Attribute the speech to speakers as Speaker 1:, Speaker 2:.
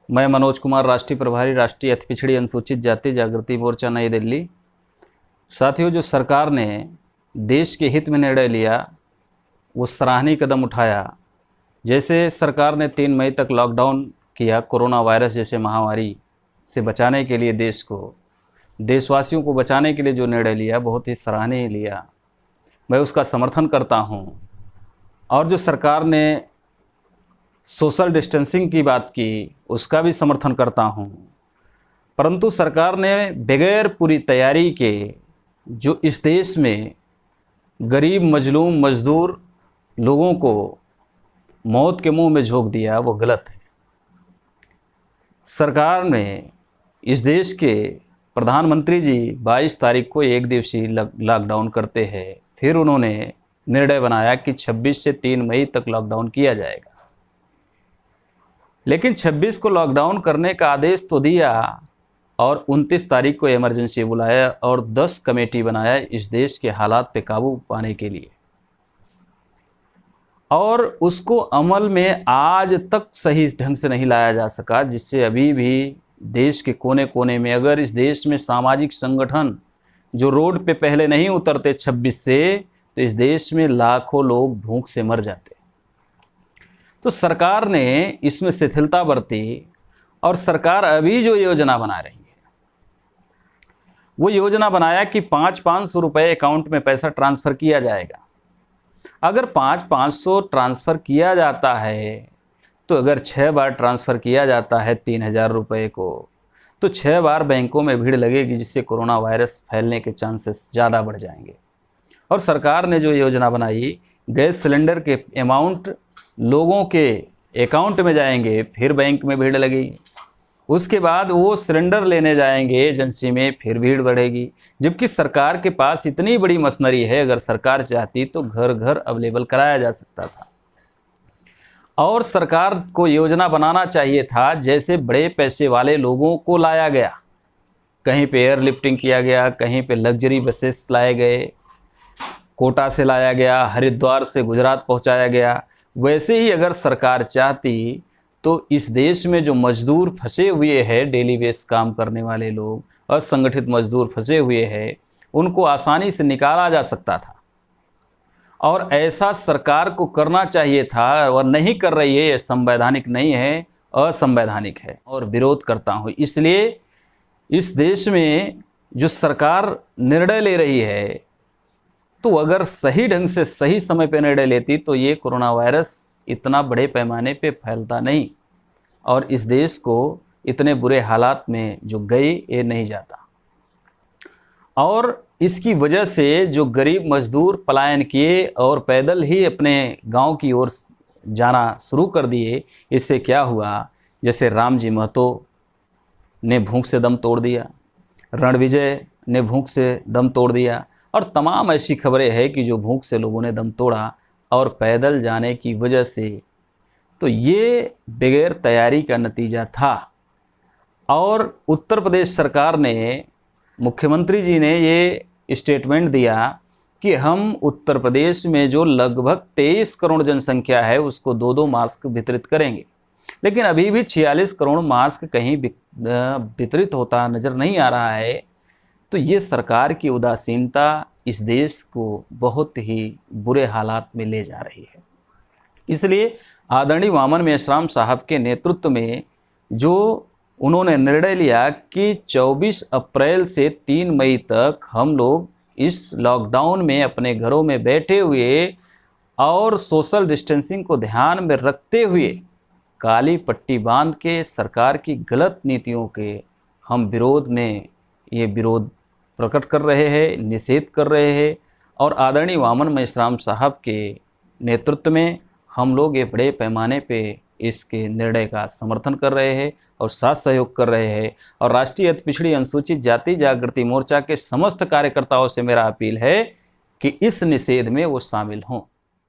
Speaker 1: मैं मनोज कुमार, राष्ट्रीय प्रभारी, राष्ट्रीय अति पिछड़ी अनुसूचित जाति जागृति मोर्चा, नई दिल्ली। साथियों, जो सरकार ने देश के हित में निर्णय लिया वो सराहनीय कदम उठाया। जैसे सरकार ने 3 मई तक लॉकडाउन किया, कोरोना वायरस जैसे महामारी से बचाने के लिए देशवासियों को बचाने के लिए जो निर्णय लिया बहुत ही सराहनीय लिया, मैं उसका समर्थन करता हूं। और जो सरकार ने सोशल डिस्टेंसिंग की बात की उसका भी समर्थन करता हूं। परंतु सरकार ने बगैर पूरी तैयारी के जो इस देश में गरीब मजलूम मजदूर लोगों को मौत के मुंह में झोंक दिया, वो गलत है। सरकार ने इस देश के प्रधानमंत्री जी 22 तारीख को एक दिवसीय लॉकडाउन करते हैं, फिर उन्होंने निर्णय बनाया कि 26 से 3 मई तक लॉकडाउन किया जाएगा। लेकिन 26 को लॉकडाउन करने का आदेश तो दिया और 29 तारीख को इमरजेंसी बुलाया और 10 कमेटी बनाया इस देश के हालात पे काबू पाने के लिए, और उसको अमल में आज तक सही ढंग से नहीं लाया जा सका, जिससे अभी भी देश के कोने कोने में, अगर इस देश में सामाजिक संगठन जो रोड पे पहले नहीं उतरते 26 से, तो इस देश में लाखों लोग भूख से मर जाते। तो सरकार ने इसमें शिथिलता बरती और सरकार अभी जो योजना बना रही है वो योजना बनाया कि 500-500 रुपये अकाउंट में पैसा ट्रांसफ़र किया जाएगा। अगर 500-500 ट्रांसफ़र किया जाता है तो अगर 6 बार ट्रांसफ़र किया जाता है 3000 रुपये को, तो 6 बार बैंकों में भीड़ लगेगी, जिससे कोरोना वायरस फैलने के चांसेस ज़्यादा बढ़ जाएंगे। और सरकार ने जो योजना बनाई, गैस सिलेंडर के अमाउंट लोगों के अकाउंट में जाएंगे, फिर बैंक में भीड़ लगेगी, उसके बाद वो सिलेंडर लेने जाएंगे एजेंसी में, फिर भीड़ बढ़ेगी। जबकि सरकार के पास इतनी बड़ी मशीनरी है, अगर सरकार चाहती तो घर घर अवेलेबल कराया जा सकता था। और सरकार को योजना बनाना चाहिए था, जैसे बड़े पैसे वाले लोगों को लाया गया, कहीं पे एयरलिफ्टिंग किया गया, कहीं पे लग्जरी बसेस लाए गए, कोटा से लाया गया, हरिद्वार से गुजरात पहुंचाया गया। वैसे ही अगर सरकार चाहती तो इस देश में जो मजदूर फंसे हुए हैं, डेली बेस काम करने वाले लोग, असंगठित मजदूर फंसे हुए हैं, उनको आसानी से निकाला जा सकता था। और ऐसा सरकार को करना चाहिए था, और नहीं कर रही है। यह संवैधानिक नहीं है, असंवैधानिक है और विरोध करता हूँ। इसलिए इस देश में जो सरकार निर्णय ले रही है, तो अगर सही ढंग से सही समय पर निर्णय लेती तो ये कोरोना वायरस इतना बड़े पैमाने पे फैलता नहीं, और इस देश को इतने बुरे हालात में जो गए ये नहीं जाता। और इसकी वजह से जो गरीब मजदूर पलायन किए और पैदल ही अपने गांव की ओर जाना शुरू कर दिए, इससे क्या हुआ, जैसे राम जी महतो ने भूख से दम तोड़ दिया, रणविजय ने भूख से दम तोड़ दिया, और तमाम ऐसी खबरें हैं कि जो भूख से लोगों ने दम तोड़ा और पैदल जाने की वजह से। तो ये बगैर तैयारी का नतीजा था। और उत्तर प्रदेश सरकार ने, मुख्यमंत्री जी ने ये स्टेटमेंट दिया कि हम उत्तर प्रदेश में जो लगभग 23 करोड़ जनसंख्या है उसको 2-2 मास्क वितरित करेंगे। लेकिन अभी भी 46 करोड़ मास्क कहीं वितरित होता नज़र नहीं आ रहा है। तो ये सरकार की उदासीनता इस देश को बहुत ही बुरे हालात में ले जा रही है। इसलिए आदरणीय वामन मेश्राम साहब के नेतृत्व में जो उन्होंने निर्णय लिया कि 24 अप्रैल से 3 मई तक हम लोग इस लॉकडाउन में अपने घरों में बैठे हुए और सोशल डिस्टेंसिंग को ध्यान में रखते हुए काली पट्टी बांध के सरकार की गलत नीतियों के हम विरोध में ये विरोध प्रकट कर रहे हैं, निषेध कर रहे हैं। और आदरणीय वामन मेश्राम साहब के नेतृत्व में हम लोग ये बड़े पैमाने पे इसके निर्णय का समर्थन कर रहे हैं और साथ सहयोग कर रहे हैं। और राष्ट्रीय अति पिछड़ी अनुसूचित जाति जागृति मोर्चा के समस्त कार्यकर्ताओं से मेरा अपील है कि इस निषेध में वो शामिल हों।